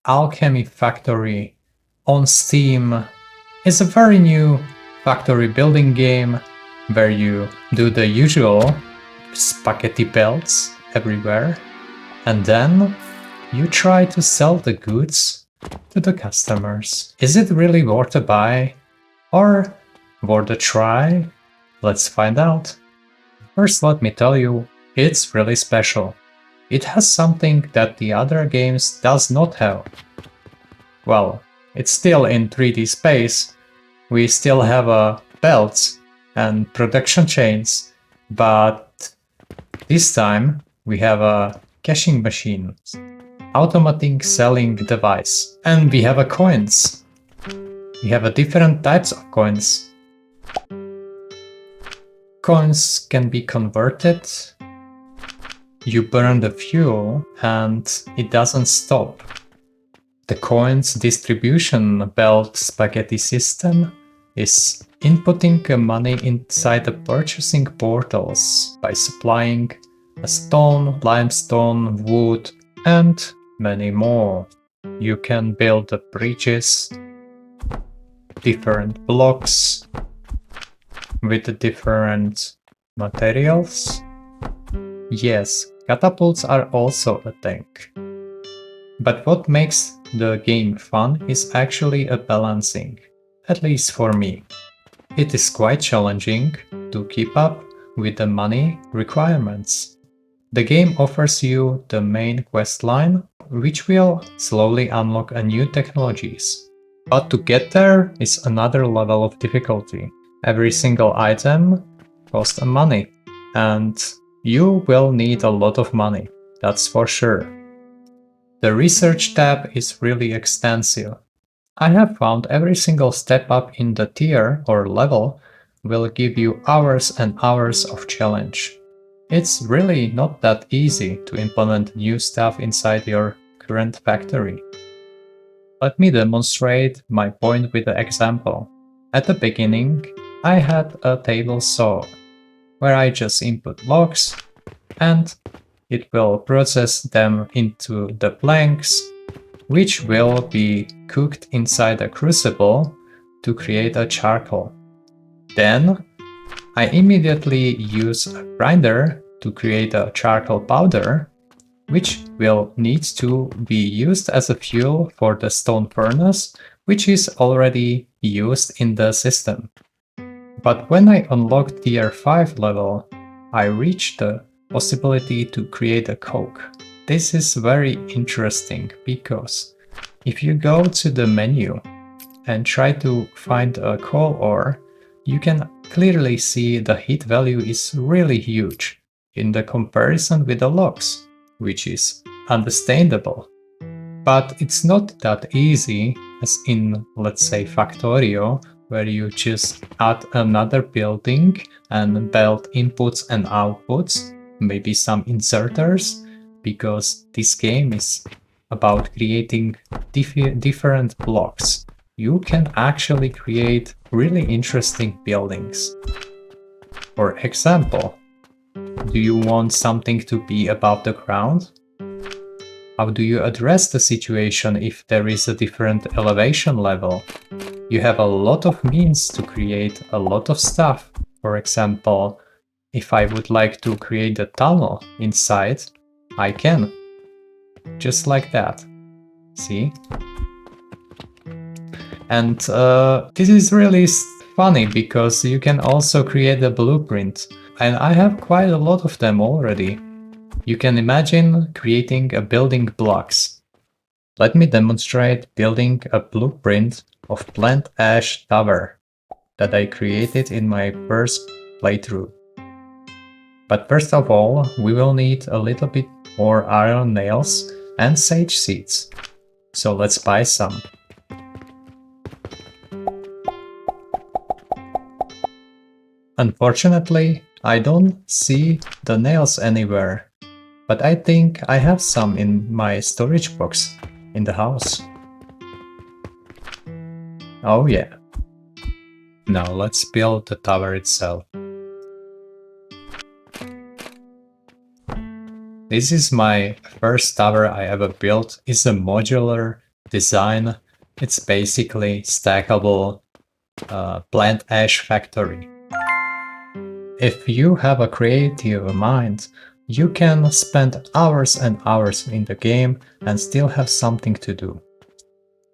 Alchemy Factory on Steam is a very new factory building game where you do the usual spaghetti belts everywhere and then you try to sell the goods to the customers. Is it really worth a buy or worth a try? Let's find out. First, let me tell you, it's really special. It has something that the other games does not have. Well, it's still in 3D space. We still have belts and production chains, but this time we have a cashing machine, automatic selling device, and we have a coins. We have a different types of coins. Coins can be converted. You burn the fuel and it doesn't stop. The coins distribution belt spaghetti system is inputting money inside the purchasing portals by supplying a stone, limestone, wood, and many more. You can build the bridges, different blocks with different materials. Yes, catapults are also a tank. But what makes the game fun is actually a balancing, at least for me. It is quite challenging to keep up with the money requirements. The game offers you the main quest line, which will slowly unlock a new technologies. But to get there is another level of difficulty. Every single item costs money, and you will need a lot of money, that's for sure. The research tab is really extensive. I have found every single step up in the tier or level will give you hours and hours of challenge. It's really not that easy to implement new stuff inside your current factory. Let me demonstrate my point with an example. At the beginning, I had a table saw, where I just input logs and it will process them into the planks, which will be cooked inside a crucible to create a charcoal. Then I immediately use a grinder to create a charcoal powder, which will need to be used as a fuel for the stone furnace, which is already used in the system. But when I unlock tier 5 level, I reach the possibility to create a coke. This is very interesting because if you go to the menu and try to find a coal ore, you can clearly see the heat value is really huge in the comparison with the logs, which is understandable. But it's not that easy as in, let's say, Factorio, where you just add another building and belt inputs and outputs, maybe some inserters, because this game is about creating different blocks. You can actually create really interesting buildings. For example, do you want something to be above the ground? How do you address the situation if there is a different elevation level? You have a lot of means to create a lot of stuff. For example, if I would like to create a tunnel inside, I can. Just like that. See? And this is really funny because you can also create a blueprint. And I have quite a lot of them already. You can imagine creating a building blocks. Let me demonstrate building a blueprint of Plant Ash Tower that I created in my first playthrough. But first of all, we will need a little bit more iron nails and sage seeds. So let's buy some. Unfortunately, I don't see the nails anywhere, but I think I have some in my storage box in the house. Oh yeah. Now let's build the tower itself. This is my first tower I ever built. It's a modular design, it's basically stackable plant ash factory. If you have a creative mind, you can spend hours and hours in the game and still have something to do.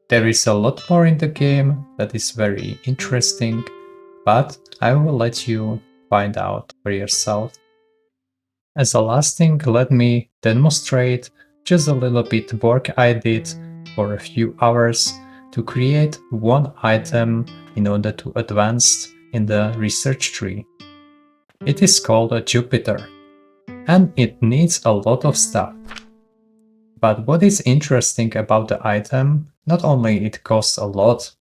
There is a lot more in the game that is very interesting, but I will let you find out for yourself. As a last thing, let me demonstrate just a little bit work I did for a few hours to create one item in order to advance in the research tree. It is called a Jupiter, and it needs a lot of stuff. But what is interesting about the item, not only it costs a lot,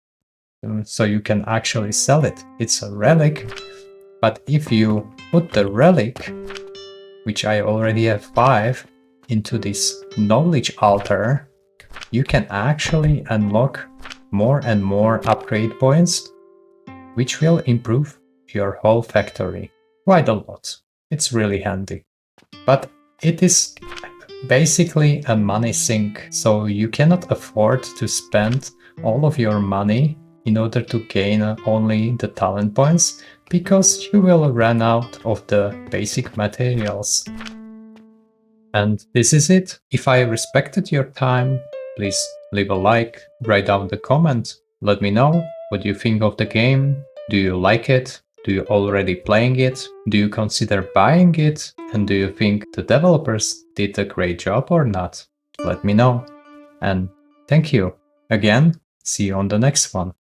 so you can actually sell it, it's a relic, but if you put the relic, which I already have 5, into this knowledge altar, you can actually unlock more and more upgrade points, which will improve your whole factory quite a lot. It's really handy. But it is basically a money sink, so you cannot afford to spend all of your money in order to gain only the talent points, because you will run out of the basic materials. And this is it. If I respected your time, please leave a like, write down the comment, let me know what you think of the game. Do you like it? Do you already playing it? Do you consider buying it? And do you think the developers did a great job or not? Let me know. And thank you. Again, see you on the next one.